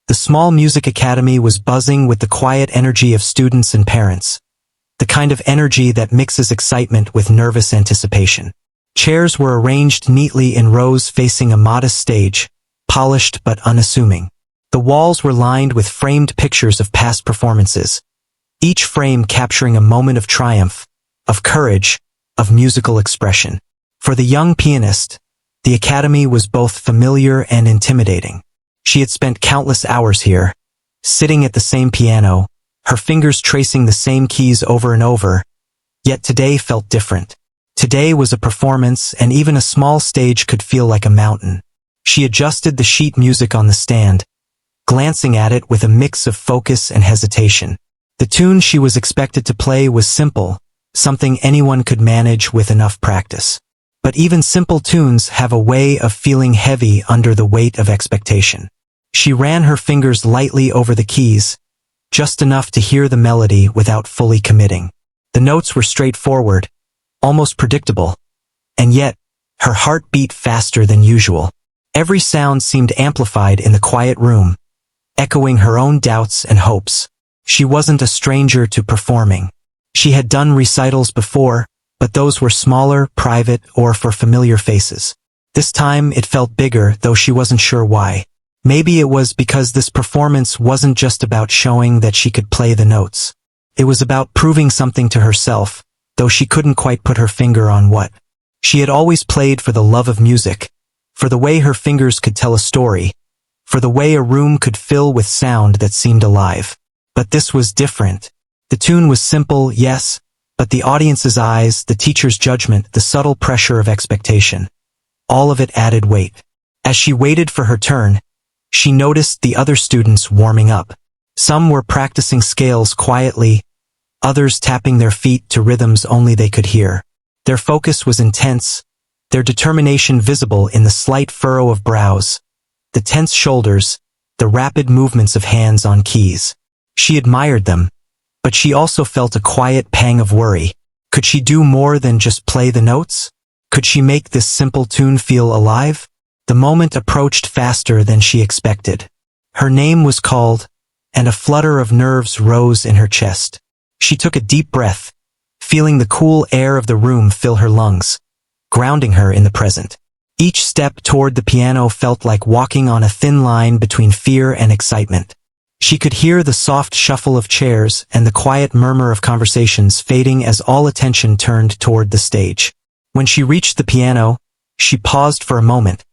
The small music academy was buzzing with the quiet energy of students and parents. The kind of energy that mixes excitement with nervous anticipation. Chairs were arranged neatly in rows facing a modest stage, polished but unassuming. The walls were lined with framed pictures of past performances, each frame capturing a moment of triumph, of courage, of musical expression. For the young pianist, the academy was both familiar and intimidating. She had spent countless hours here, sitting at the same piano, her fingers tracing the same keys over and over, yet today felt different. Today was a performance, and even a small stage could feel like a mountain. She adjusted the sheet music on the stand, glancing at it with a mix of focus and hesitation. The tune she was expected to play was simple, something anyone could manage with enough practice. But even simple tunes have a way of feeling heavy under the weight of expectation. She ran her fingers lightly over the keys, just enough to hear the melody without fully committing. The notes were straightforward, almost predictable, and yet, her heart beat faster than usual. Every sound seemed amplified in the quiet room, echoing her own doubts and hopes. She wasn't a stranger to performing. She had done recitals before, but those were smaller, private, or for familiar faces. This time it felt bigger, though she wasn't sure why. Maybe it was because this performance wasn't just about showing that she could play the notes. It was about proving something to herself, though she couldn't quite put her finger on what. She had always played for the love of music, for the way her fingers could tell a story, for the way a room could fill with sound that seemed alive. But this was different. The tune was simple, yes, but the audience's eyes, the teacher's judgment, the subtle pressure of expectation, all of it added weight. As she waited for her turn, she noticed the other students warming up. Some were practicing scales quietly, others tapping their feet to rhythms only they could hear. Their focus was intense, their determination visible in the slight furrow of brows, the tense shoulders, the rapid movements of hands on keys. She admired them, but she also felt a quiet pang of worry. Could she do more than just play the notes? Could she make this simple tune feel alive? The moment approached faster than she expected. Her name was called, and a flutter of nerves rose in her chest. She took a deep breath, feeling the cool air of the room fill her lungs, grounding her in the present. Each step toward the piano felt like walking on a thin line between fear and excitement. She could hear the soft shuffle of chairs and the quiet murmur of conversations fading as all attention turned toward the stage. When she reached the piano, she paused for a moment,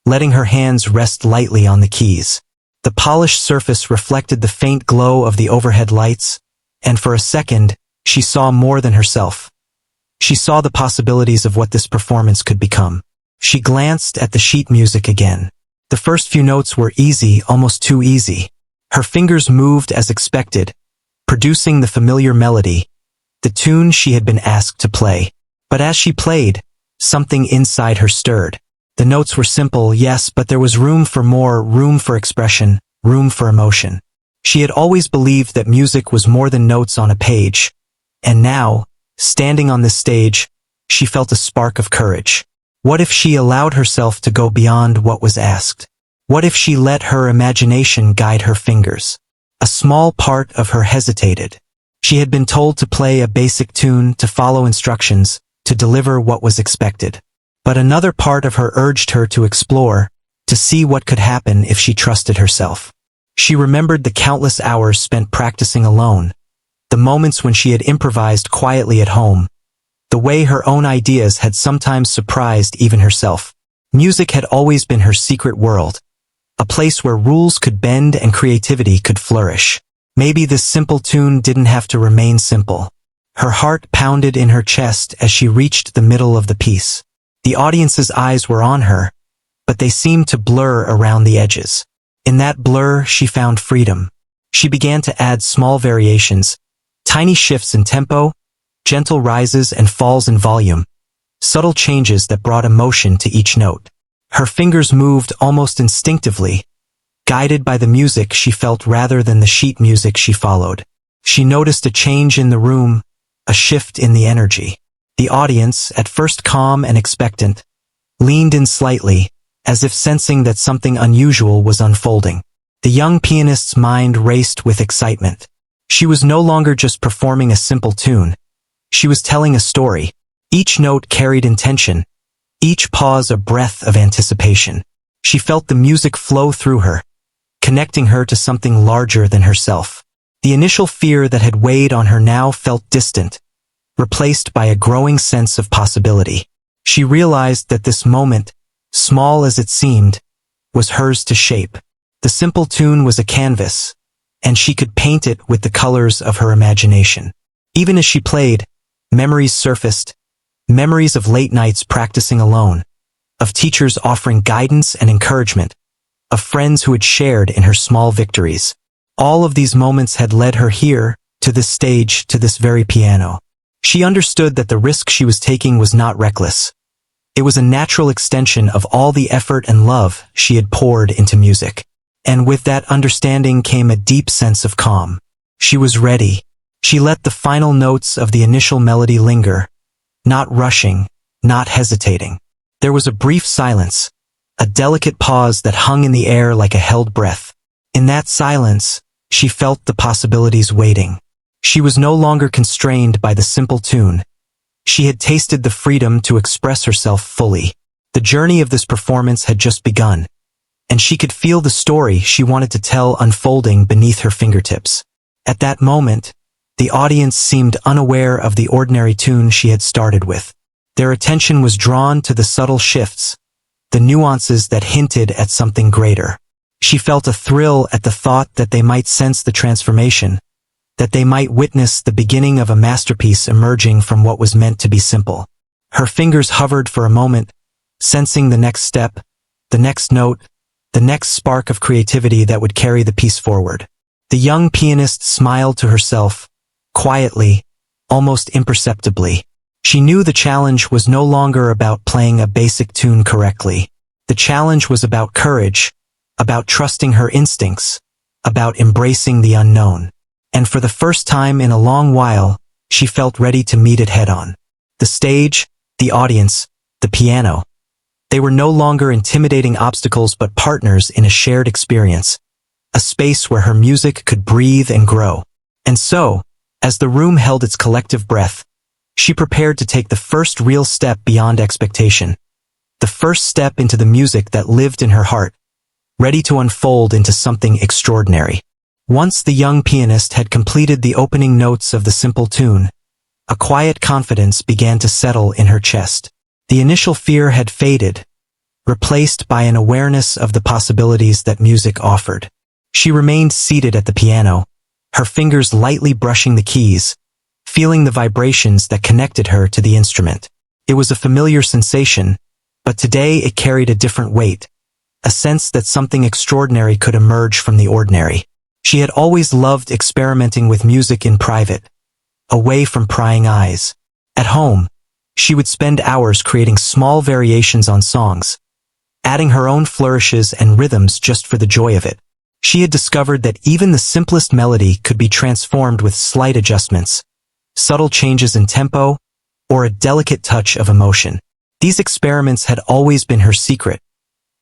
letting her hands rest lightly on the keys. The polished surface reflected the faint glow of the overhead lights, and for a second, she saw more than herself. She saw the possibilities of what this performance could become. She glanced at the sheet music again. The first few notes were easy, almost too easy. Her fingers moved as expected, producing the familiar melody, the tune she had been asked to play. But as she played, something inside her stirred. The notes were simple, yes, but there was room for more, room for expression, room for emotion. She had always believed that music was more than notes on a page, and now, standing on this stage, she felt a spark of courage. What if she allowed herself to go beyond what was asked? What if she let her imagination guide her fingers? A small part of her hesitated. She had been told to play a basic tune, to follow instructions, to deliver what was expected. But another part of her urged her to explore, to see what could happen if she trusted herself. She remembered the countless hours spent practicing alone, the moments when she had improvised quietly at home, the way her own ideas had sometimes surprised even herself. Music had always been her secret world, a place where rules could bend and creativity could flourish. Maybe this simple tune didn't have to remain simple. Her heart pounded in her chest as she reached the middle of the piece. The audience's eyes were on her, but they seemed to blur around the edges. In that blur, she found freedom. She began to add small variations, tiny shifts in tempo, gentle rises and falls in volume, subtle changes that brought emotion to each note. Her fingers moved almost instinctively, guided by the music she felt rather than the sheet music she followed. She noticed a change in the room, a shift in the energy. The audience, at first calm and expectant, leaned in slightly, as if sensing that something unusual was unfolding. The young pianist's mind raced with excitement. She was no longer just performing a simple tune. She was telling a story. Each note carried intention, each pause a breath of anticipation. She felt the music flow through her, connecting her to something larger than herself. The initial fear that had weighed on her now felt distant, replaced by a growing sense of possibility. She realized that this moment, small as it seemed, was hers to shape. The simple tune was a canvas, and she could paint it with the colors of her imagination. Even as she played, memories surfaced, memories of late nights practicing alone, of teachers offering guidance and encouragement, of friends who had shared in her small victories. All of these moments had led her here, to this stage, to this very piano. She understood that the risk she was taking was not reckless. It was a natural extension of all the effort and love she had poured into music. And with that understanding came a deep sense of calm. She was ready. She let the final notes of the initial melody linger, not rushing, not hesitating. There was a brief silence, a delicate pause that hung in the air like a held breath. In that silence, she felt the possibilities waiting. She was no longer constrained by the simple tune. She had tasted the freedom to express herself fully. The journey of this performance had just begun, and she could feel the story she wanted to tell unfolding beneath her fingertips. At that moment, the audience seemed unaware of the ordinary tune she had started with. Their attention was drawn to the subtle shifts, the nuances that hinted at something greater. She felt a thrill at the thought that they might sense the transformation, that they might witness the beginning of a masterpiece emerging from what was meant to be simple. Her fingers hovered for a moment, sensing the next step, the next note, the next spark of creativity that would carry the piece forward. The young pianist smiled to herself, quietly, almost imperceptibly. She knew the challenge was no longer about playing a basic tune correctly. The challenge was about courage, about trusting her instincts, about embracing the unknown. And for the first time in a long while, she felt ready to meet it head-on. The stage, the audience, the piano. They were no longer intimidating obstacles but partners in a shared experience, a space where her music could breathe and grow. And so, as the room held its collective breath, she prepared to take the first real step beyond expectation, the first step into the music that lived in her heart, ready to unfold into something extraordinary. Once the young pianist had completed the opening notes of the simple tune, a quiet confidence began to settle in her chest. The initial fear had faded, replaced by an awareness of the possibilities that music offered. She remained seated at the piano, her fingers lightly brushing the keys, feeling the vibrations that connected her to the instrument. It was a familiar sensation, but today it carried a different weight, a sense that something extraordinary could emerge from the ordinary. She had always loved experimenting with music in private, away from prying eyes. At home, she would spend hours creating small variations on songs, adding her own flourishes and rhythms just for the joy of it. She had discovered that even the simplest melody could be transformed with slight adjustments, subtle changes in tempo, or a delicate touch of emotion. These experiments had always been her secret,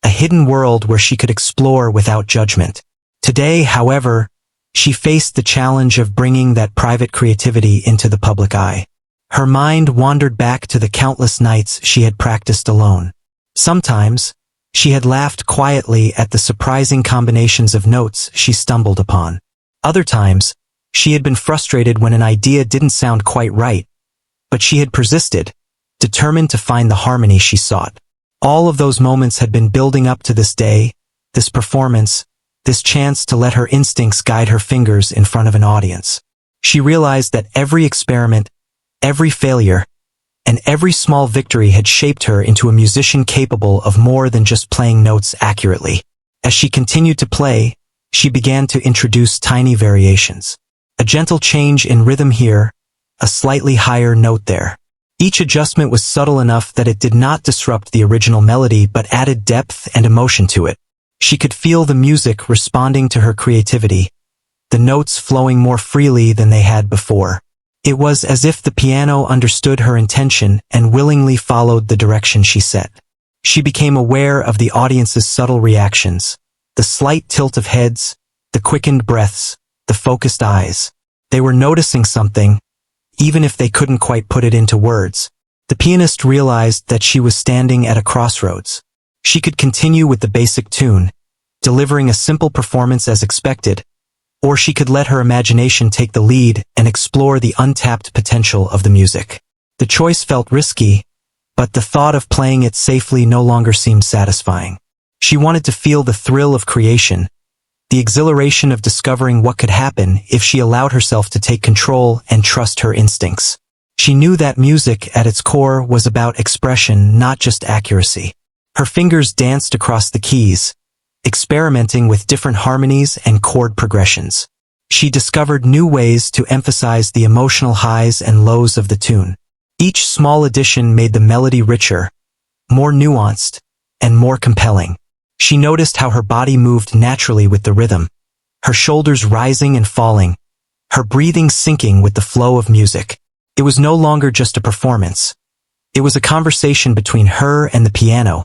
a hidden world where she could explore without judgment. Today, however, she faced the challenge of bringing that private creativity into the public eye. Her mind wandered back to the countless nights she had practiced alone. Sometimes, she had laughed quietly at the surprising combinations of notes she stumbled upon. Other times, she had been frustrated when an idea didn't sound quite right, but she had persisted, determined to find the harmony she sought. All of those moments had been building up to this day, this performance, this chance to let her instincts guide her fingers in front of an audience. She realized that every experiment, every failure, and every small victory had shaped her into a musician capable of more than just playing notes accurately. As she continued to play, she began to introduce tiny variations. A gentle change in rhythm here, a slightly higher note there. Each adjustment was subtle enough that it did not disrupt the original melody but added depth and emotion to it. She could feel the music responding to her creativity, the notes flowing more freely than they had before. It was as if the piano understood her intention and willingly followed the direction she set. She became aware of the audience's subtle reactions, The slight tilt of heads, the quickened breaths, the focused eyes. They were noticing something, even if they couldn't quite put it into words. The pianist realized that she was standing at a crossroads. She could continue with the basic tune, delivering a simple performance as expected, or she could let her imagination take the lead and explore the untapped potential of the music. The choice felt risky, but the thought of playing it safely no longer seemed satisfying. She wanted to feel the thrill of creation, the exhilaration of discovering what could happen if she allowed herself to take control and trust her instincts. She knew that music at its core was about expression, not just accuracy. Her fingers danced across the keys, experimenting with different harmonies and chord progressions. She discovered new ways to emphasize the emotional highs and lows of the tune. Each small addition made the melody richer, more nuanced, and more compelling. She noticed how her body moved naturally with the rhythm, her shoulders rising and falling, her breathing syncing with the flow of music. It was no longer just a performance. It was a conversation between her and the piano,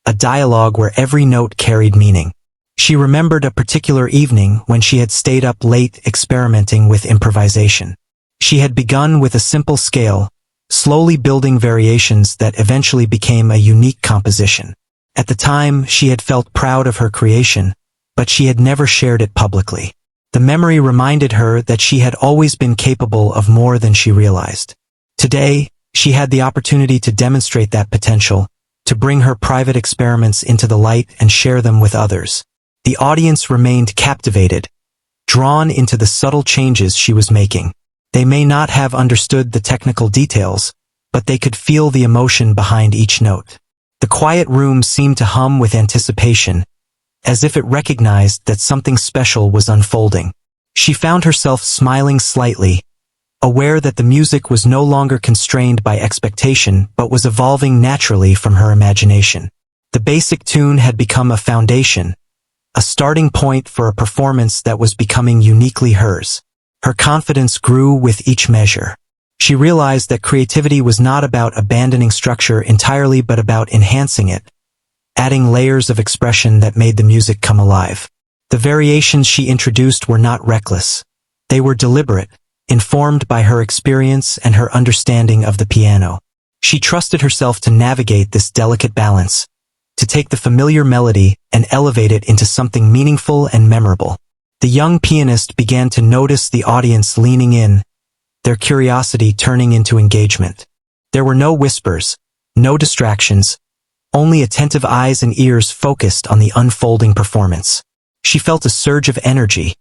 a dialogue where every note carried meaning. She remembered a particular evening when she had stayed up late experimenting with improvisation. She had begun with a simple scale, slowly building variations that eventually became a unique composition. At the time, she had felt proud of her creation, but she had never shared it publicly. The memory reminded her that she had always been capable of more than she realized. Today, she had the opportunity to demonstrate that potential, to bring her private experiments into the light and share them with others. The audience remained captivated, drawn into the subtle changes she was making. They may not have understood the technical details, but they could feel the emotion behind each note. The quiet room seemed to hum with anticipation, as if it recognized that something special was unfolding. She found herself smiling slightly, aware that the music was no longer constrained by expectation but was evolving naturally from her imagination. The basic tune had become a foundation, a starting point for a performance that was becoming uniquely hers. Her confidence grew with each measure. She realized that creativity was not about abandoning structure entirely but about enhancing it, adding layers of expression that made the music come alive. The variations she introduced were not reckless. They were deliberate, informed by her experience and her understanding of the piano. She trusted herself to navigate this delicate balance, to take the familiar melody and elevate it into something meaningful and memorable. The young pianist began to notice the audience leaning in, their curiosity turning into engagement. There were no whispers, no distractions, only attentive eyes and ears focused on the unfolding performance. She felt a surge of energy,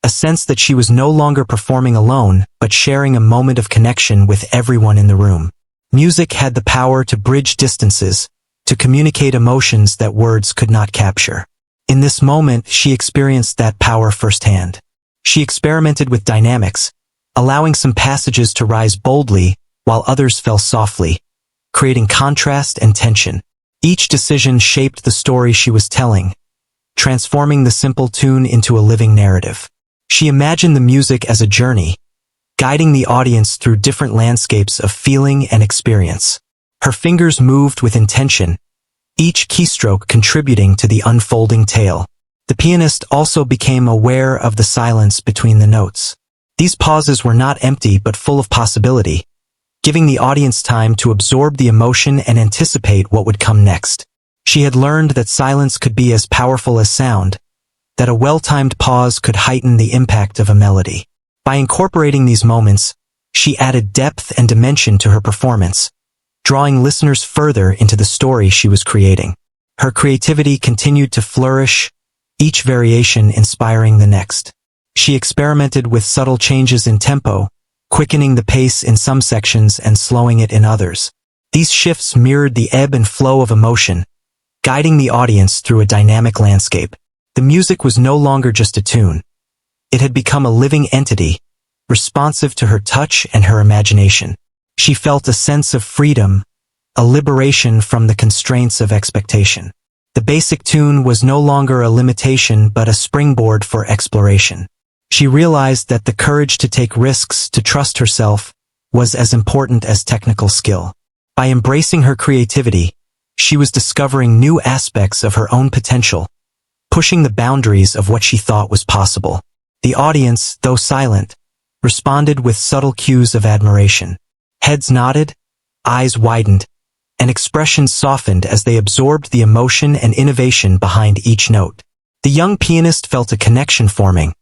a sense that she was no longer performing alone, but sharing a moment of connection with everyone in the room. Music had the power to bridge distances, to communicate emotions that words could not capture. In this moment, she experienced that power firsthand. She experimented with dynamics, allowing some passages to rise boldly while others fell softly, creating contrast and tension. Each decision shaped the story she was telling, transforming the simple tune into a living narrative. She imagined the music as a journey, guiding the audience through different landscapes of feeling and experience. Her fingers moved with intention, each keystroke contributing to the unfolding tale. The pianist also became aware of the silence between the notes. These pauses were not empty but full of possibility, giving the audience time to absorb the emotion and anticipate what would come next. She had learned that silence could be as powerful as sound, that a well-timed pause could heighten the impact of a melody. By incorporating these moments, she added depth and dimension to her performance, drawing listeners further into the story she was creating. Her creativity continued to flourish, each variation inspiring the next. She experimented with subtle changes in tempo, quickening the pace in some sections and slowing it in others. These shifts mirrored the ebb and flow of emotion, guiding the audience through a dynamic landscape. The music was no longer just a tune. It had become a living entity, responsive to her touch and her imagination. She felt a sense of freedom, a liberation from the constraints of expectation. The basic tune was no longer a limitation but a springboard for exploration. She realized that the courage to take risks, to trust herself, was as important as technical skill. By embracing her creativity, she was discovering new aspects of her own potential, pushing the boundaries of what she thought was possible. The audience, though silent, responded with subtle cues of admiration. Heads nodded, eyes widened, and expressions softened as they absorbed the emotion and innovation behind each note. The young pianist felt a connection forming,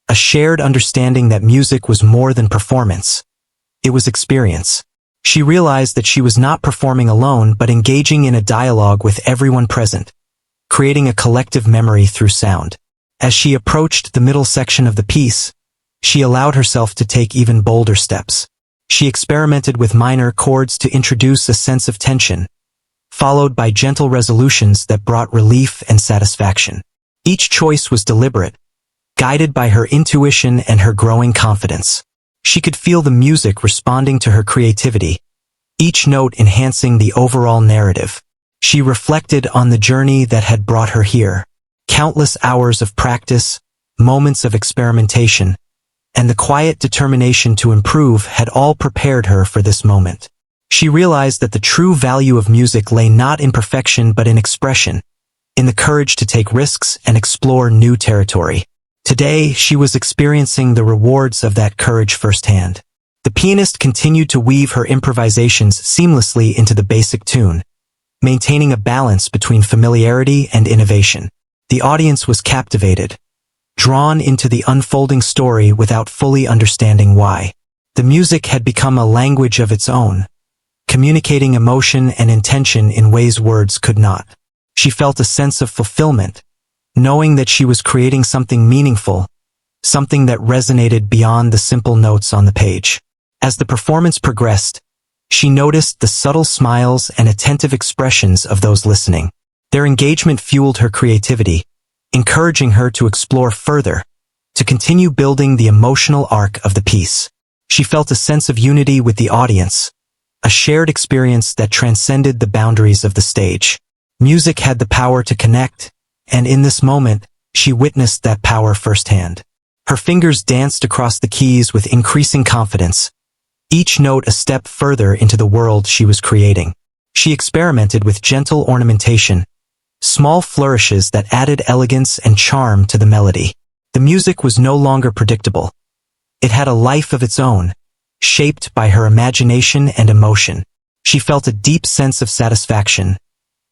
a shared understanding that music was more than performance. It was experience. She realized that she was not performing alone but engaging in a dialogue with everyone present, creating a collective memory through sound. As she approached the middle section of the piece, she allowed herself to take even bolder steps. She experimented with minor chords to introduce a sense of tension, followed by gentle resolutions that brought relief and satisfaction. Each choice was deliberate, guided by her intuition and her growing confidence. She could feel the music responding to her creativity, each note enhancing the overall narrative. She reflected on the journey that had brought her here. Countless hours of practice, moments of experimentation, and the quiet determination to improve had all prepared her for this moment. She realized that the true value of music lay not in perfection but in expression, in the courage to take risks and explore new territory. Today, she was experiencing the rewards of that courage firsthand. The pianist continued to weave her improvisations seamlessly into the basic tune, maintaining a balance between familiarity and innovation. The audience was captivated, drawn into the unfolding story without fully understanding why. The music had become a language of its own, communicating emotion and intention in ways words could not. She felt a sense of fulfillment, knowing that she was creating something meaningful, something that resonated beyond the simple notes on the page. As the performance progressed, she noticed the subtle smiles and attentive expressions of those listening. Their engagement fueled her creativity, encouraging her to explore further, to continue building the emotional arc of the piece. She felt a sense of unity with the audience, a shared experience that transcended the boundaries of the stage. Music had the power to connect, and in this moment, she witnessed that power firsthand. Her fingers danced across the keys with increasing confidence, each note a step further into the world she was creating. She experimented with gentle ornamentation, small flourishes that added elegance and charm to the melody. The music was no longer predictable. It had a life of its own, shaped by her imagination and emotion. She felt a deep sense of satisfaction,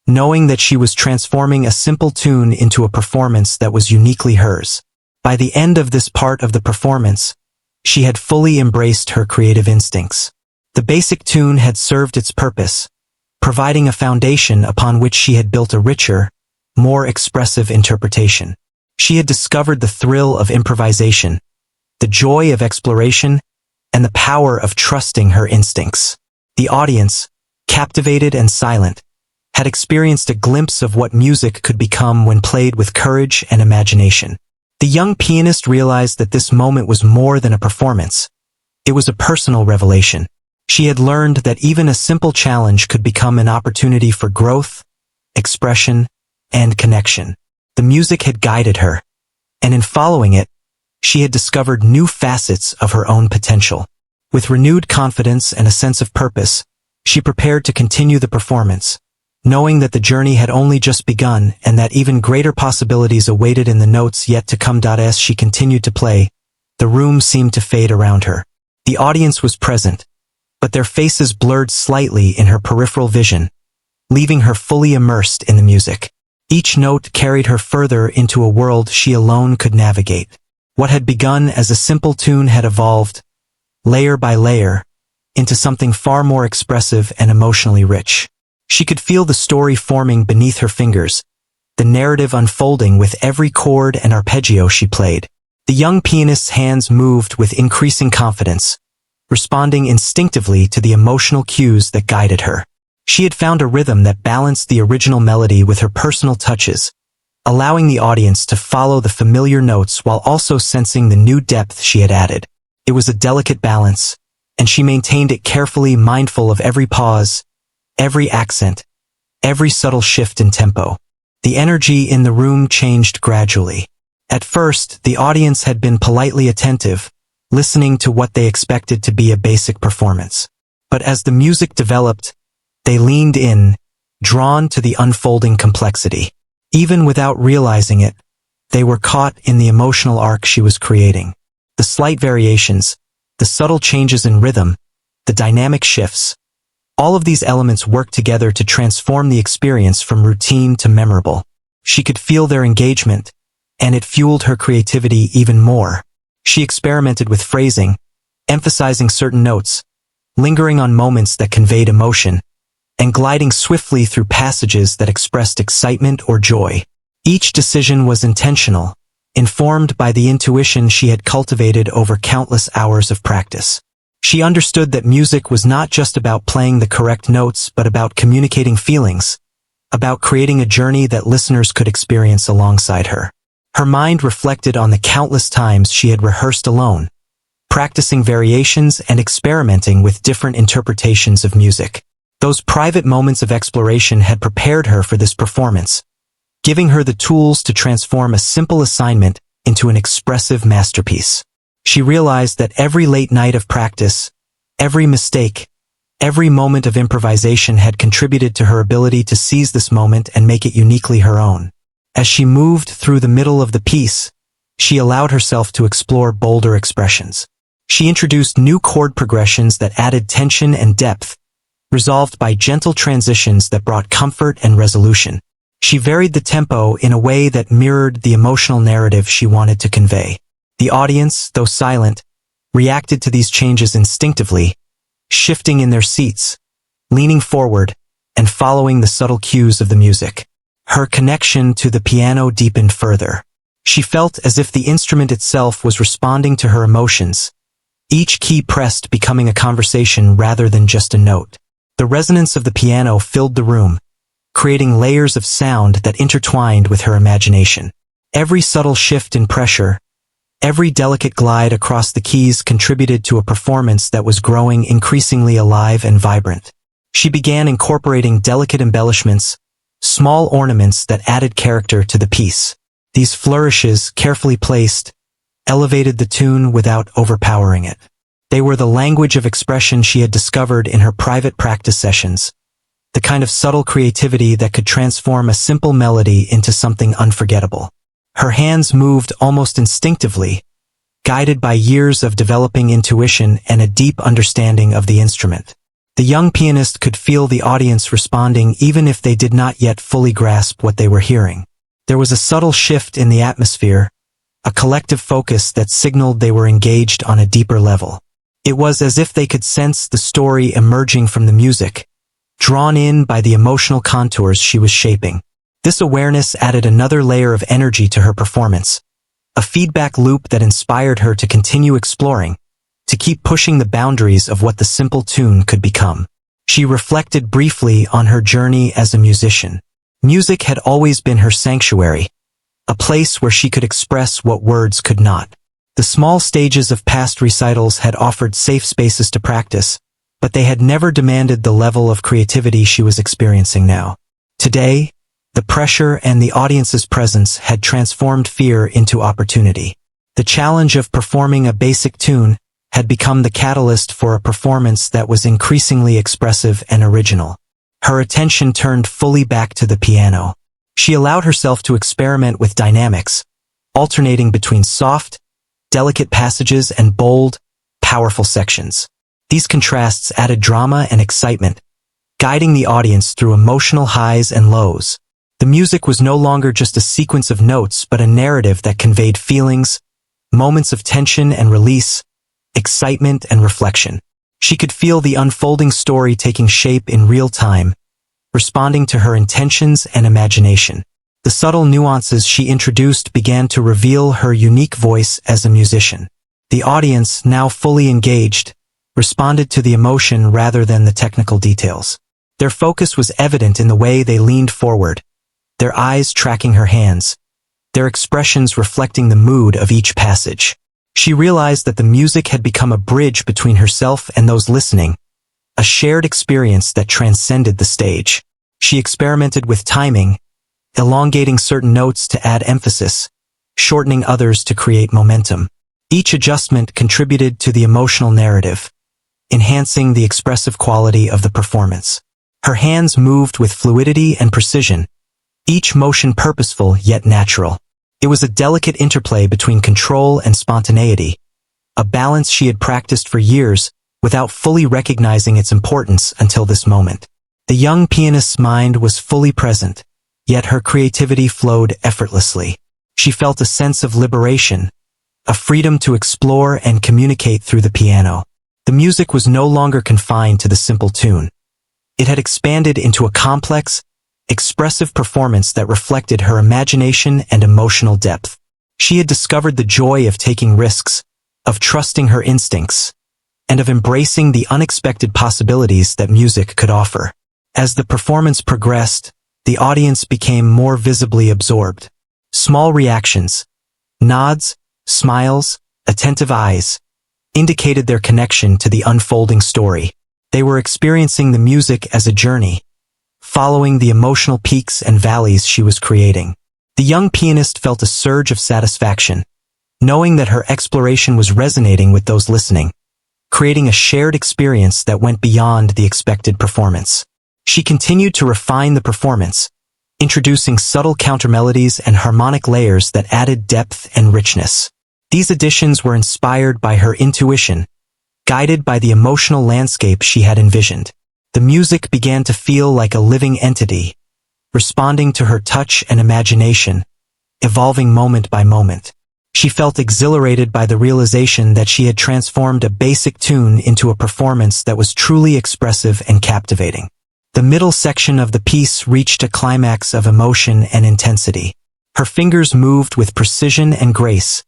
knowing that she was transforming a simple tune into a performance that was uniquely hers. By the end of this part of the performance, she had fully embraced her creative instincts. The basic tune had served its purpose, providing a foundation upon which she had built a richer, more expressive interpretation. She had discovered the thrill of improvisation, the joy of exploration, and the power of trusting her instincts. The audience, captivated and silent, had experienced a glimpse of what music could become when played with courage and imagination. The young pianist realized that this moment was more than a performance. It was a personal revelation. She had learned that even a simple challenge could become an opportunity for growth, expression, and connection. The music had guided her, and in following it, she had discovered new facets of her own potential. With renewed confidence and a sense of purpose, she prepared to continue the performance, knowing that the journey had only just begun and that even greater possibilities awaited in the notes yet to come. As she continued to play, the room seemed to fade around her. The audience was present, but their faces blurred slightly in her peripheral vision, leaving her fully immersed in the music. Each note carried her further into a world she alone could navigate. What had begun as a simple tune had evolved, layer by layer, into something far more expressive and emotionally rich. She could feel the story forming beneath her fingers, the narrative unfolding with every chord and arpeggio she played. The young pianist's hands moved with increasing confidence, responding instinctively to the emotional cues that guided her. She had found a rhythm that balanced the original melody with her personal touches, allowing the audience to follow the familiar notes while also sensing the new depth she had added. It was a delicate balance, and she maintained it carefully, mindful of every pause, every accent, every subtle shift in tempo. The energy in the room changed gradually. At first, the audience had been politely attentive, listening to what they expected to be a basic performance. But as the music developed, they leaned in, drawn to the unfolding complexity. Even without realizing it, They were caught in the emotional arc she was creating. The slight variations, the subtle changes in rhythm, the dynamic shifts, all of these elements worked together to transform the experience from routine to memorable. She could feel their engagement, and it fueled her creativity even more. She experimented with phrasing, emphasizing certain notes, lingering on moments that conveyed emotion, and gliding swiftly through passages that expressed excitement or joy. Each decision was intentional, informed by the intuition she had cultivated over countless hours of practice. She understood that music was not just about playing the correct notes but about communicating feelings, about creating a journey that listeners could experience alongside her. Her mind reflected on the countless times she had rehearsed alone, practicing variations and experimenting with different interpretations of music. Those private moments of exploration had prepared her for this performance, giving her the tools to transform a simple assignment into an expressive masterpiece. She realized that every late night of practice, every mistake, every moment of improvisation had contributed to her ability to seize this moment and make it uniquely her own. As she moved through the middle of the piece, she allowed herself to explore bolder expressions. She introduced new chord progressions that added tension and depth, resolved by gentle transitions that brought comfort and resolution. She varied the tempo in a way that mirrored the emotional narrative she wanted to convey. The audience, though silent, reacted to these changes instinctively, shifting in their seats, leaning forward, and following the subtle cues of the music. Her connection to the piano deepened further. She felt as if the instrument itself was responding to her emotions, each key pressed becoming a conversation rather than just a note. The resonance of the piano filled the room, creating layers of sound that intertwined with her imagination. Every subtle shift in pressure, every delicate glide across the keys contributed to a performance that was growing increasingly alive and vibrant. She began incorporating delicate embellishments, small ornaments that added character to the piece. These flourishes, carefully placed, elevated the tune without overpowering it. They were the language of expression she had discovered in her private practice sessions, the kind of subtle creativity that could transform a simple melody into something unforgettable. Her hands moved almost instinctively, guided by years of developing intuition and a deep understanding of the instrument. The young pianist could feel the audience responding even if they did not yet fully grasp what they were hearing. There was a subtle shift in the atmosphere, a collective focus that signaled they were engaged on a deeper level. It was as if they could sense the story emerging from the music, drawn in by the emotional contours she was shaping. This awareness added another layer of energy to her performance, a feedback loop that inspired her to continue exploring, to keep pushing the boundaries of what the simple tune could become. She reflected briefly on her journey as a musician. Music had always been her sanctuary, a place where she could express what words could not. The small stages of past recitals had offered safe spaces to practice, but they had never demanded the level of creativity she was experiencing now. Today, the pressure and the audience's presence had transformed fear into opportunity. The challenge of performing a basic tune had become the catalyst for a performance that was increasingly expressive and original. Her attention turned fully back to the piano. She allowed herself to experiment with dynamics, alternating between soft, delicate passages and bold, powerful sections. These contrasts added drama and excitement, guiding the audience through emotional highs and lows. The music was no longer just a sequence of notes but a narrative that conveyed feelings, moments of tension and release, excitement and reflection. She could feel the unfolding story taking shape in real time, responding to her intentions and imagination. The subtle nuances she introduced began to reveal her unique voice as a musician. The audience, now fully engaged, responded to the emotion rather than the technical details. Their focus was evident in the way they leaned forward, their eyes tracking her hands, their expressions reflecting the mood of each passage. She realized that the music had become a bridge between herself and those listening, a shared experience that transcended the stage. She experimented with timing, elongating certain notes to add emphasis, shortening others to create momentum. Each adjustment contributed to the emotional narrative, enhancing the expressive quality of the performance. Her hands moved with fluidity and precision, each motion purposeful yet natural. It was a delicate interplay between control and spontaneity, a balance she had practiced for years without fully recognizing its importance until this moment. The young pianist's mind was fully present, yet her creativity flowed effortlessly. She felt a sense of liberation, a freedom to explore and communicate through the piano. The music was no longer confined to the simple tune. It had expanded into a complex, expressive performance that reflected her imagination and emotional depth. She had discovered the joy of taking risks, of trusting her instincts, and of embracing the unexpected possibilities that music could offer. As the performance progressed, the audience became more visibly absorbed. Small reactions, nods, smiles, attentive eyes, indicated their connection to the unfolding story. They were experiencing the music as a journey, following the emotional peaks and valleys she was creating. The young pianist felt a surge of satisfaction, knowing that her exploration was resonating with those listening, creating a shared experience that went beyond the expected performance. She continued to refine the performance, introducing subtle countermelodies and harmonic layers that added depth and richness. These additions were inspired by her intuition, guided by the emotional landscape she had envisioned. The music began to feel like a living entity, responding to her touch and imagination, evolving moment by moment. She felt exhilarated by the realization that she had transformed a basic tune into a performance that was truly expressive and captivating. The middle section of the piece reached a climax of emotion and intensity. Her fingers moved with precision and grace,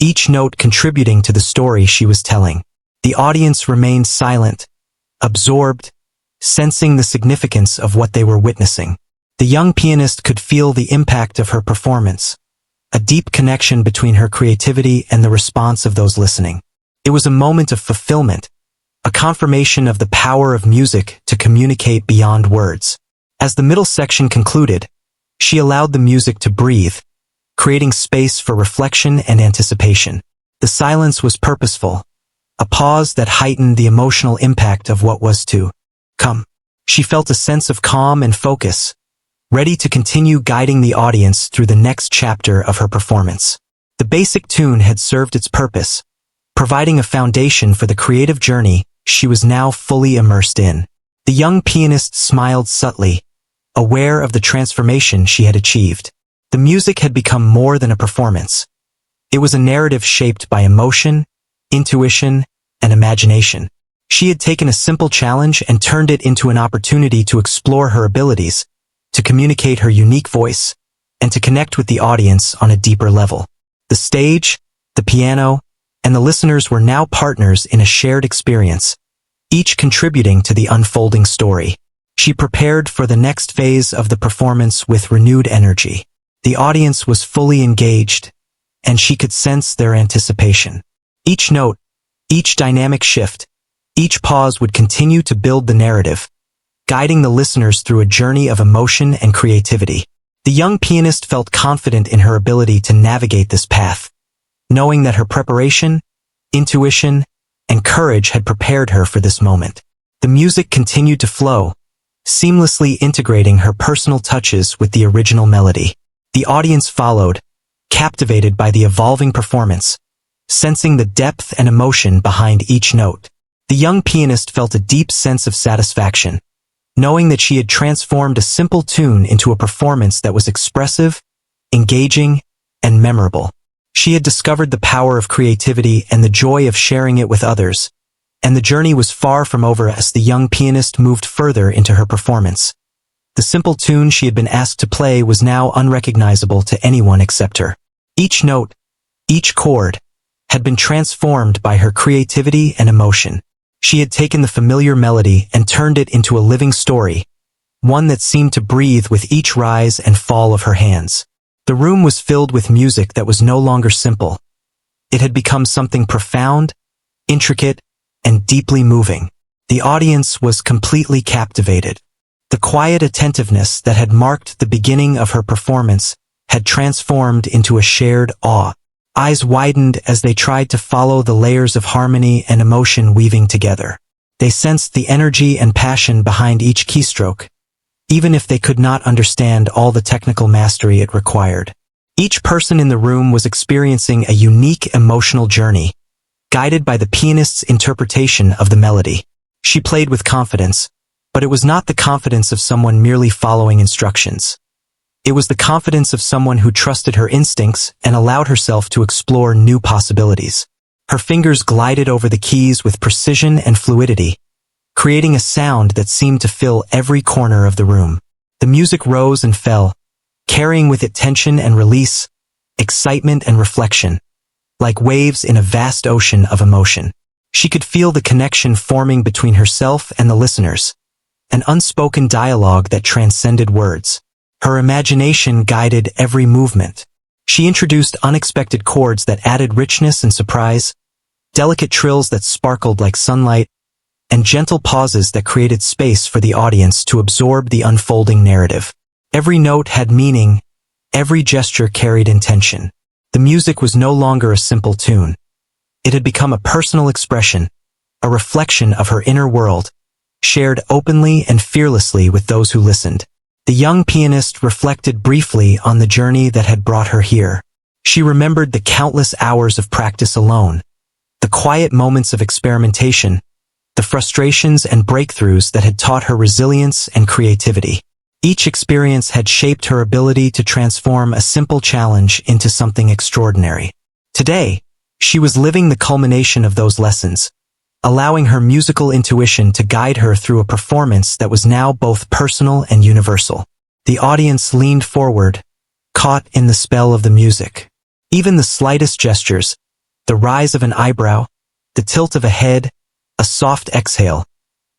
each note contributing to the story she was telling. The audience remained silent, absorbed, sensing the significance of what they were witnessing. The young pianist could feel the impact of her performance, a deep connection between her creativity and the response of those listening. It was a moment of fulfillment, a confirmation of the power of music to communicate beyond words. As the middle section concluded, she allowed the music to breathe, creating space for reflection and anticipation. The silence was purposeful, a pause that heightened the emotional impact of what was to come. She felt a sense of calm and focus, ready to continue guiding the audience through the next chapter of her performance. The basic tune had served its purpose, providing a foundation for the creative journey she was now fully immersed in. The young pianist smiled subtly, aware of the transformation she had achieved. The music had become more than a performance. It was a narrative shaped by emotion, intuition, and imagination. She had taken a simple challenge and turned it into an opportunity to explore her abilities, to communicate her unique voice, and to connect with the audience on a deeper level. The stage, the piano, and the listeners were now partners in a shared experience, each contributing to the unfolding story. She prepared for the next phase of the performance with renewed energy. The audience was fully engaged, and she could sense their anticipation. Each note, each dynamic shift, each pause would continue to build the narrative, guiding the listeners through a journey of emotion and creativity. The young pianist felt confident in her ability to navigate this path, knowing that her preparation, intuition, and courage had prepared her for this moment. The music continued to flow, seamlessly integrating her personal touches with the original melody. The audience followed, captivated by the evolving performance, sensing the depth and emotion behind each note. The young pianist felt a deep sense of satisfaction, knowing that she had transformed a simple tune into a performance that was expressive, engaging, and memorable. She had discovered the power of creativity and the joy of sharing it with others, and the journey was far from over as the young pianist moved further into her performance. The simple tune she had been asked to play was now unrecognizable to anyone except her. Each note, each chord, had been transformed by her creativity and emotion. She had taken the familiar melody and turned it into a living story, one that seemed to breathe with each rise and fall of her hands. The room was filled with music that was no longer simple. It had become something profound, intricate, and deeply moving. The audience was completely captivated. The quiet attentiveness that had marked the beginning of her performance had transformed into a shared awe. Eyes widened as they tried to follow the layers of harmony and emotion weaving together. They sensed the energy and passion behind each keystroke, even if they could not understand all the technical mastery it required. Each person in the room was experiencing a unique emotional journey, guided by the pianist's interpretation of the melody. She played with confidence, but it was not the confidence of someone merely following instructions. It was the confidence of someone who trusted her instincts and allowed herself to explore new possibilities. Her fingers glided over the keys with precision and fluidity, creating a sound that seemed to fill every corner of the room. The music rose and fell, carrying with it tension and release, excitement and reflection, like waves in a vast ocean of emotion. She could feel the connection forming between herself and the listeners, an unspoken dialogue that transcended words. Her imagination guided every movement. She introduced unexpected chords that added richness and surprise, delicate trills that sparkled like sunlight, and gentle pauses that created space for the audience to absorb the unfolding narrative. Every note had meaning, every gesture carried intention. The music was no longer a simple tune. It had become a personal expression, a reflection of her inner world, shared openly and fearlessly with those who listened. The young pianist reflected briefly on the journey that had brought her here. She remembered the countless hours of practice alone, the quiet moments of experimentation, the frustrations and breakthroughs that had taught her resilience and creativity. Each experience had shaped her ability to transform a simple challenge into something extraordinary. Today, she was living the culmination of those lessons, allowing her musical intuition to guide her through a performance that was now both personal and universal. The audience leaned forward, caught in the spell of the music. Even the slightest gestures, the rise of an eyebrow, the tilt of a head, a soft exhale,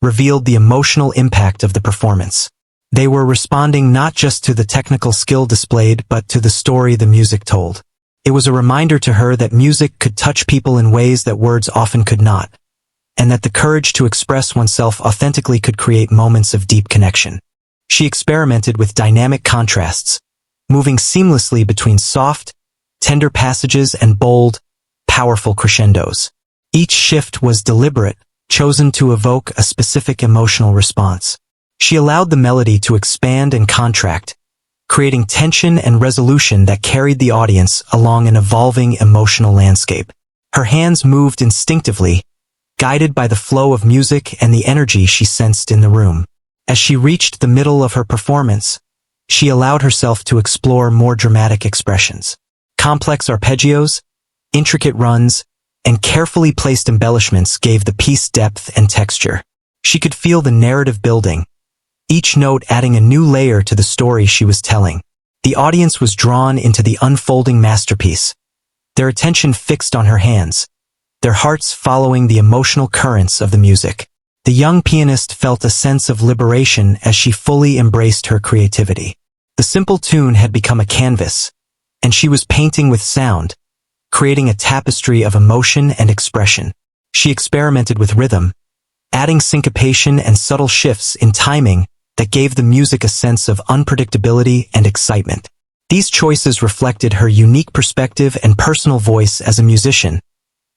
revealed the emotional impact of the performance. They were responding not just to the technical skill displayed but to the story the music told. It was a reminder to her that music could touch people in ways that words often could not, and that the courage to express oneself authentically could create moments of deep connection. She experimented with dynamic contrasts, moving seamlessly between soft, tender passages and bold, powerful crescendos. Each shift was deliberate, chosen to evoke a specific emotional response. She allowed the melody to expand and contract, creating tension and resolution that carried the audience along an evolving emotional landscape. Her hands moved instinctively, guided by the flow of music and the energy she sensed in the room. As she reached the middle of her performance, she allowed herself to explore more dramatic expressions. Complex arpeggios, intricate runs, and carefully placed embellishments gave the piece depth and texture. She could feel the narrative building, each note adding a new layer to the story she was telling. The audience was drawn into the unfolding masterpiece, their attention fixed on her hands, their hearts following the emotional currents of the music. The young pianist felt a sense of liberation as she fully embraced her creativity. The simple tune had become a canvas, and she was painting with sound, creating a tapestry of emotion and expression. She experimented with rhythm, adding syncopation and subtle shifts in timing that gave the music a sense of unpredictability and excitement. These choices reflected her unique perspective and personal voice as a musician,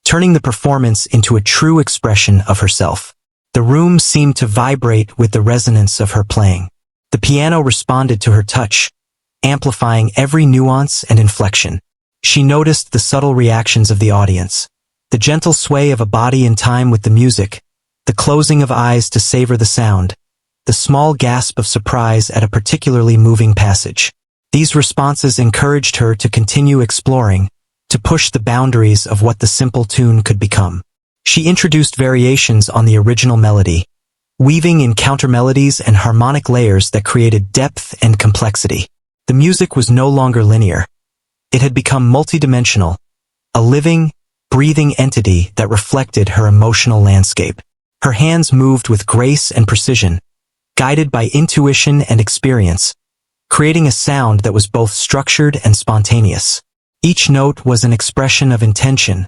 turning the performance into a true expression of herself. The room seemed to vibrate with the resonance of her playing. The piano responded to her touch, amplifying every nuance and inflection. She noticed the subtle reactions of the audience, the gentle sway of a body in time with the music, the closing of eyes to savor the sound, the small gasp of surprise at a particularly moving passage. These responses encouraged her to continue exploring, to push the boundaries of what the simple tune could become. She introduced variations on the original melody, weaving in countermelodies and harmonic layers that created depth and complexity. The music was no longer linear. It had become multidimensional, a living, breathing entity that reflected her emotional landscape. Her hands moved with grace and precision, guided by intuition and experience, creating a sound that was both structured and spontaneous. Each note was an expression of intention,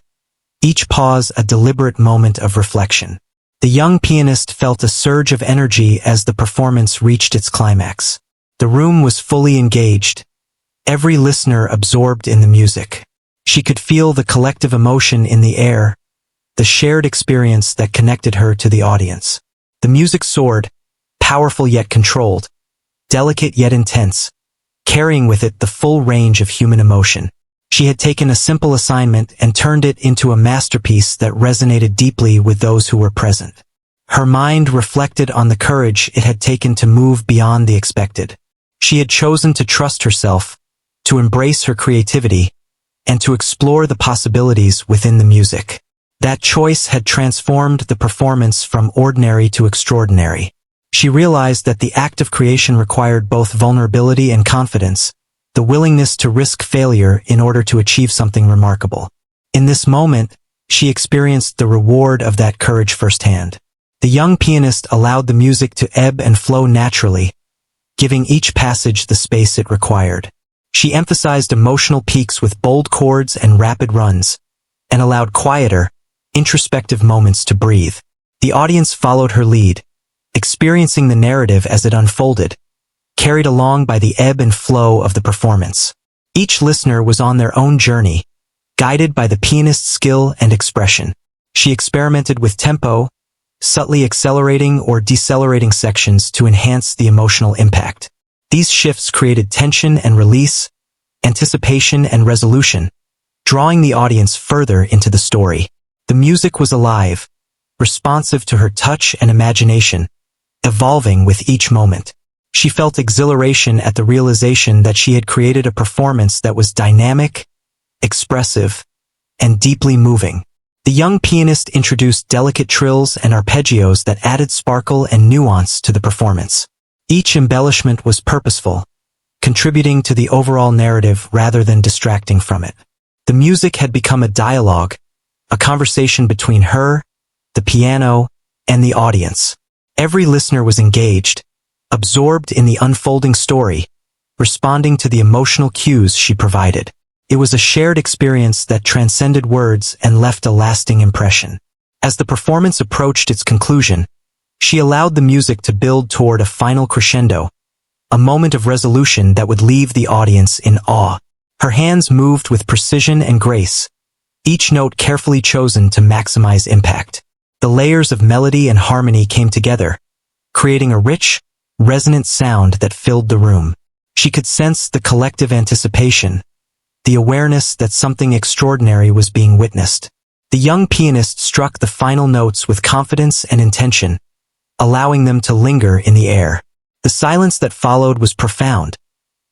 each pause a deliberate moment of reflection. The young pianist felt a surge of energy as the performance reached its climax. The room was fully engaged, every listener absorbed in the music. She could feel the collective emotion in the air, the shared experience that connected her to the audience. The music soared, powerful yet controlled, delicate yet intense, carrying with it the full range of human emotion. She had taken a simple assignment and turned it into a masterpiece that resonated deeply with those who were present. Her mind reflected on the courage it had taken to move beyond the expected. She had chosen to trust herself, to embrace her creativity, and to explore the possibilities within the music. That choice had transformed the performance from ordinary to extraordinary. She realized that the act of creation required both vulnerability and confidence, the willingness to risk failure in order to achieve something remarkable. In this moment, she experienced the reward of that courage firsthand. The young pianist allowed the music to ebb and flow naturally, giving each passage the space it required. She emphasized emotional peaks with bold chords and rapid runs, and allowed quieter, introspective moments to breathe. The audience followed her lead, experiencing the narrative as it unfolded, carried along by the ebb and flow of the performance. Each listener was on their own journey, guided by the pianist's skill and expression. She experimented with tempo, subtly accelerating or decelerating sections to enhance the emotional impact. These shifts created tension and release, anticipation and resolution, drawing the audience further into the story. The music was alive, responsive to her touch and imagination, evolving with each moment. She felt exhilaration at the realization that she had created a performance that was dynamic, expressive, and deeply moving. The young pianist introduced delicate trills and arpeggios that added sparkle and nuance to the performance. Each embellishment was purposeful, contributing to the overall narrative rather than distracting from it. The music had become a dialogue, a conversation between her, the piano, and the audience. Every listener was engaged, absorbed in the unfolding story, responding to the emotional cues she provided. It was a shared experience that transcended words and left a lasting impression. As the performance approached its conclusion, she allowed the music to build toward a final crescendo, a moment of resolution that would leave the audience in awe. Her hands moved with precision and grace, each note carefully chosen to maximize impact. The layers of melody and harmony came together, creating a rich, resonant sound that filled the room. She could sense the collective anticipation, the awareness that something extraordinary was being witnessed. The young pianist struck the final notes with confidence and intention, allowing them to linger in the air. The silence that followed was profound,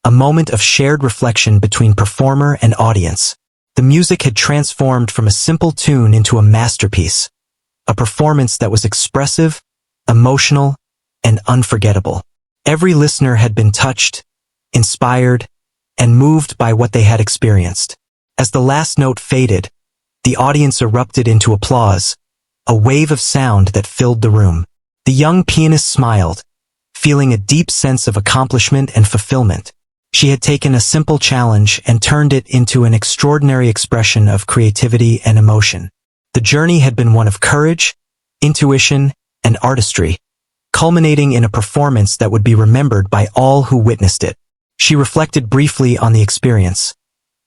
a moment of shared reflection between performer and audience. The music had transformed from a simple tune into a masterpiece, a performance that was expressive, emotional, and unforgettable. Every listener had been touched, inspired, and moved by what they had experienced. As the last note faded, the audience erupted into applause, a wave of sound that filled the room. The young pianist smiled, feeling a deep sense of accomplishment and fulfillment. She had taken a simple challenge and turned it into an extraordinary expression of creativity and emotion. The journey had been one of courage, intuition, and artistry, culminating in a performance that would be remembered by all who witnessed it. She reflected briefly on the experience,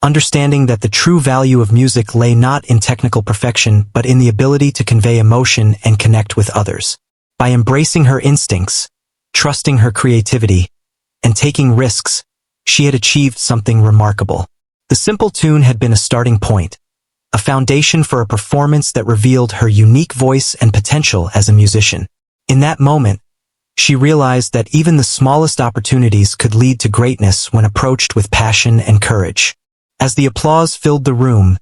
understanding that the true value of music lay not in technical perfection but in the ability to convey emotion and connect with others. By embracing her instincts, trusting her creativity, and taking risks, she had achieved something remarkable. The simple tune had been a starting point, a foundation for a performance that revealed her unique voice and potential as a musician. In that moment, she realized that even the smallest opportunities could lead to greatness when approached with passion and courage. As the applause filled the room,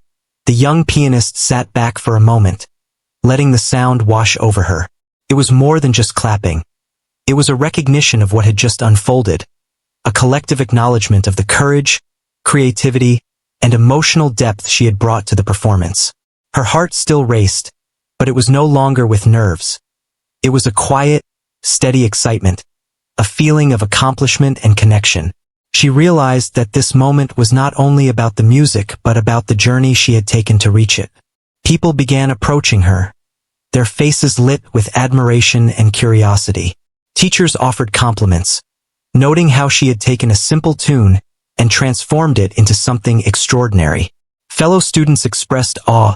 the young pianist sat back for a moment, letting the sound wash over her. It was more than just clapping. It was a recognition of what had just unfolded, a collective acknowledgement of the courage, creativity, and emotional depth she had brought to the performance. Her heart still raced, but it was no longer with nerves. It was a quiet, steady excitement, a feeling of accomplishment and connection. She realized that this moment was not only about the music but about the journey she had taken to reach it. People began approaching her, their faces lit with admiration and curiosity. Teachers offered compliments, noting how she had taken a simple tune and transformed it into something extraordinary. Fellow students expressed awe,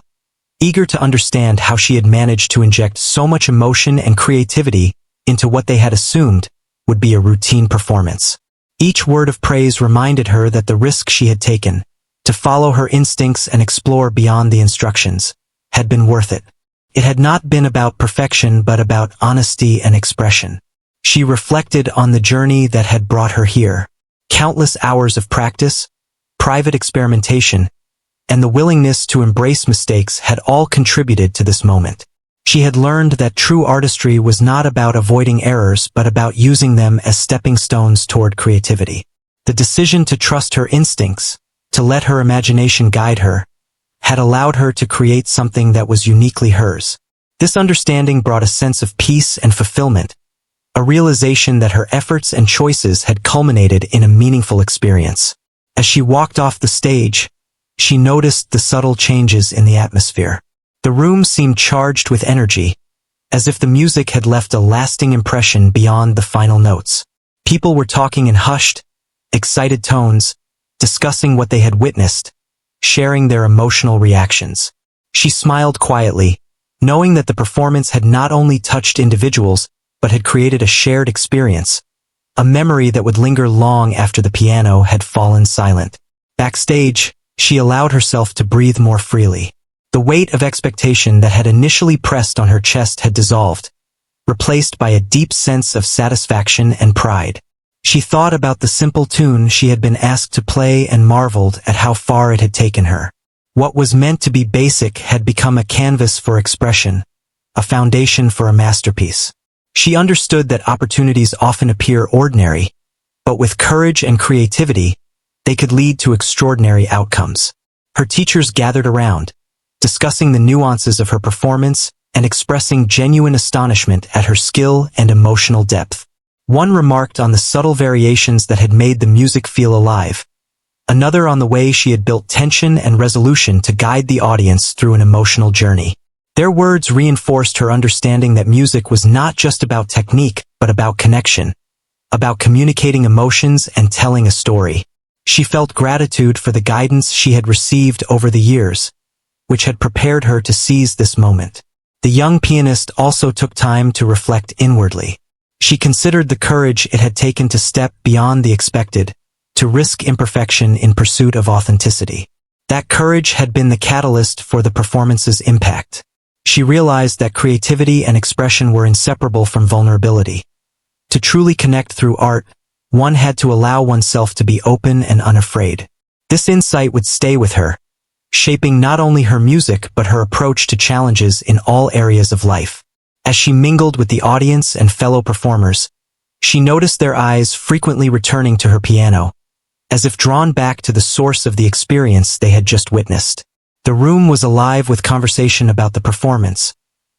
eager to understand how she had managed to inject so much emotion and creativity into what they had assumed would be a routine performance. Each word of praise reminded her that the risk she had taken, to follow her instincts and explore beyond the instructions, had been worth it. It had not been about perfection but about honesty and expression. She reflected on the journey that had brought her here. Countless hours of practice, private experimentation, and the willingness to embrace mistakes had all contributed to this moment. She had learned that true artistry was not about avoiding errors but about using them as stepping stones toward creativity. The decision to trust her instincts, to let her imagination guide her, had allowed her to create something that was uniquely hers. This understanding brought a sense of peace and fulfillment, a realization that her efforts and choices had culminated in a meaningful experience. As she walked off the stage, she noticed the subtle changes in the atmosphere. The room seemed charged with energy, as if the music had left a lasting impression beyond the final notes. People were talking in hushed, excited tones, discussing what they had witnessed, sharing their emotional reactions. She smiled quietly, knowing that the performance had not only touched individuals, but had created a shared experience, a memory that would linger long after the piano had fallen silent. Backstage, she allowed herself to breathe more freely. The weight of expectation that had initially pressed on her chest had dissolved, replaced by a deep sense of satisfaction and pride. She thought about the simple tune she had been asked to play and marveled at how far it had taken her. What was meant to be basic had become a canvas for expression, a foundation for a masterpiece. She understood that opportunities often appear ordinary, but with courage and creativity, they could lead to extraordinary outcomes. Her teachers gathered around, discussing the nuances of her performance and expressing genuine astonishment at her skill and emotional depth. One remarked on the subtle variations that had made the music feel alive, another on the way she had built tension and resolution to guide the audience through an emotional journey. Their words reinforced her understanding that music was not just about technique, but about connection, about communicating emotions and telling a story. She felt gratitude for the guidance she had received over the years, which had prepared her to seize this moment. The young pianist also took time to reflect inwardly. She considered the courage it had taken to step beyond the expected, to risk imperfection in pursuit of authenticity. That courage had been the catalyst for the performance's impact. She realized that creativity and expression were inseparable from vulnerability. To truly connect through art, one had to allow oneself to be open and unafraid. This insight would stay with her, shaping not only her music but her approach to challenges in all areas of life. As she mingled with the audience and fellow performers, she noticed their eyes frequently returning to her piano, as if drawn back to the source of the experience they had just witnessed. The room was alive with conversation about the performance,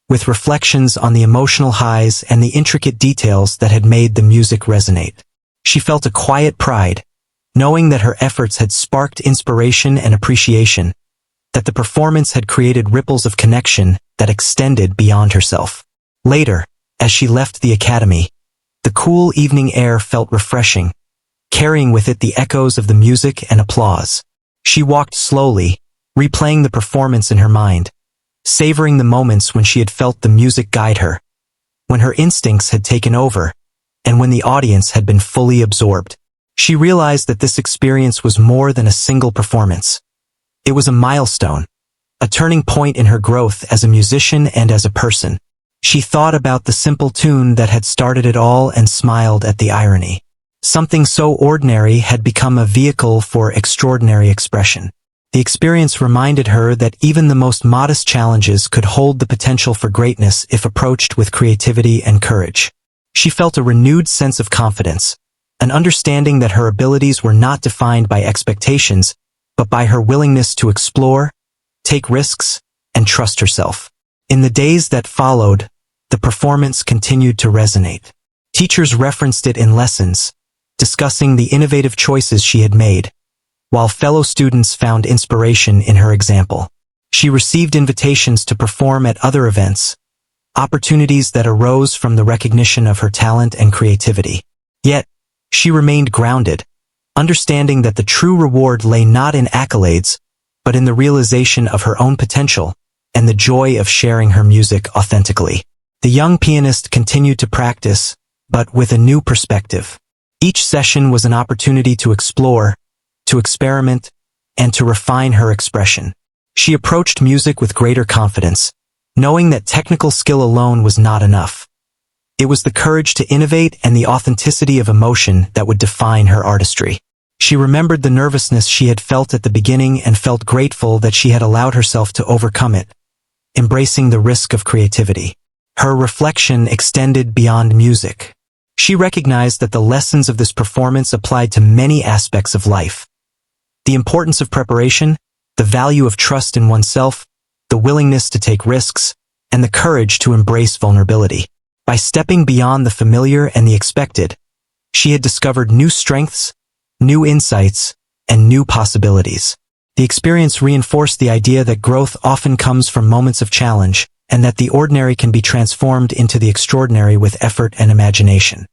with reflections on the emotional highs and the intricate details that had made the music resonate. She felt a quiet pride, knowing that her efforts had sparked inspiration and appreciation, that the performance had created ripples of connection that extended beyond herself. Later, as she left the academy, the cool evening air felt refreshing, carrying with it the echoes of the music and applause. She walked slowly, replaying the performance in her mind, savoring the moments when she had felt the music guide her, when her instincts had taken over, and when the audience had been fully absorbed. She realized that this experience was more than a single performance. It was a milestone, a turning point in her growth as a musician and as a person. She thought about the simple tune that had started it all and smiled at the irony. Something so ordinary had become a vehicle for extraordinary expression. The experience reminded her that even the most modest challenges could hold the potential for greatness if approached with creativity and courage. She felt a renewed sense of confidence, an understanding that her abilities were not defined by expectations, but by her willingness to explore, take risks, and trust herself. In the days that followed, the performance continued to resonate. Teachers referenced it in lessons, discussing the innovative choices she had made, while fellow students found inspiration in her example. She received invitations to perform at other events, opportunities that arose from the recognition of her talent and creativity. Yet, she remained grounded, understanding that the true reward lay not in accolades, but in the realization of her own potential and the joy of sharing her music authentically. The young pianist continued to practice, but with a new perspective. Each session was an opportunity to explore, to experiment, and to refine her expression. She approached music with greater confidence, knowing that technical skill alone was not enough. It was the courage to innovate and the authenticity of emotion that would define her artistry. She remembered the nervousness she had felt at the beginning and felt grateful that she had allowed herself to overcome it, embracing the risk of creativity. Her reflection extended beyond music. She recognized that the lessons of this performance applied to many aspects of life. The importance of preparation, the value of trust in oneself, the willingness to take risks, and the courage to embrace vulnerability. By stepping beyond the familiar and the expected, she had discovered new strengths, new insights, and new possibilities. The experience reinforced the idea that growth often comes from moments of challenge, and that the ordinary can be transformed into the extraordinary with effort and imagination.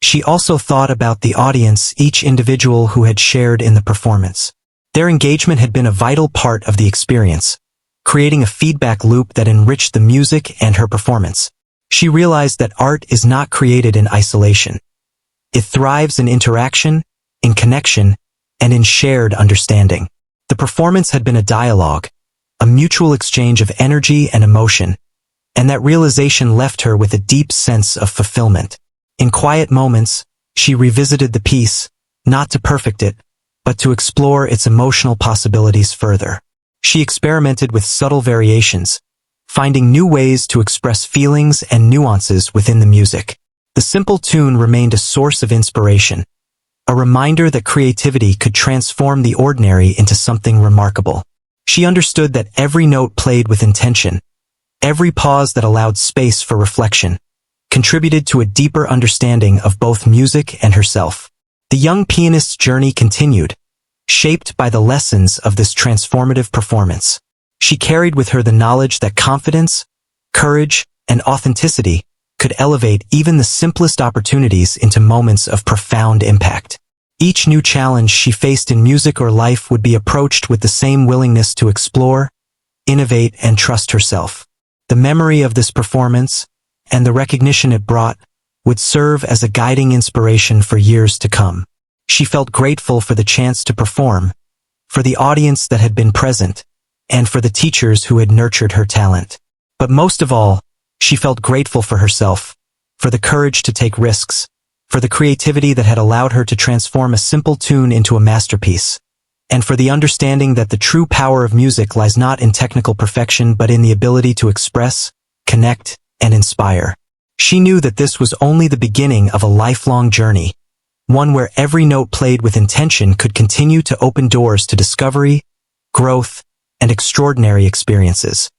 She also thought about the audience, each individual who had shared in the performance. Their engagement had been a vital part of the experience, creating a feedback loop that enriched the music and her performance. She realized that art is not created in isolation. It thrives in interaction, in connection, and in shared understanding. The performance had been a dialogue, a mutual exchange of energy and emotion, and that realization left her with a deep sense of fulfillment. In quiet moments, she revisited the piece, not to perfect it, but to explore its emotional possibilities further. She experimented with subtle variations, finding new ways to express feelings and nuances within the music. The simple tune remained a source of inspiration, a reminder that creativity could transform the ordinary into something remarkable. She understood that every note played with intention, every pause that allowed space for reflection, contributed to a deeper understanding of both music and herself. The young pianist's journey continued, shaped by the lessons of this transformative performance. She carried with her the knowledge that confidence, courage, and authenticity could elevate even the simplest opportunities into moments of profound impact. Each new challenge she faced in music or life would be approached with the same willingness to explore, innovate, and trust herself. The memory of this performance, and the recognition it brought, would serve as a guiding inspiration for years to come. She felt grateful for the chance to perform, for the audience that had been present, and for the teachers who had nurtured her talent. But most of all, she felt grateful for herself, for the courage to take risks, for the creativity that had allowed her to transform a simple tune into a masterpiece, and for the understanding that the true power of music lies not in technical perfection but in the ability to express, connect, and inspire. She knew that this was only the beginning of a lifelong journey, one where every note played with intention could continue to open doors to discovery, growth, and extraordinary experiences.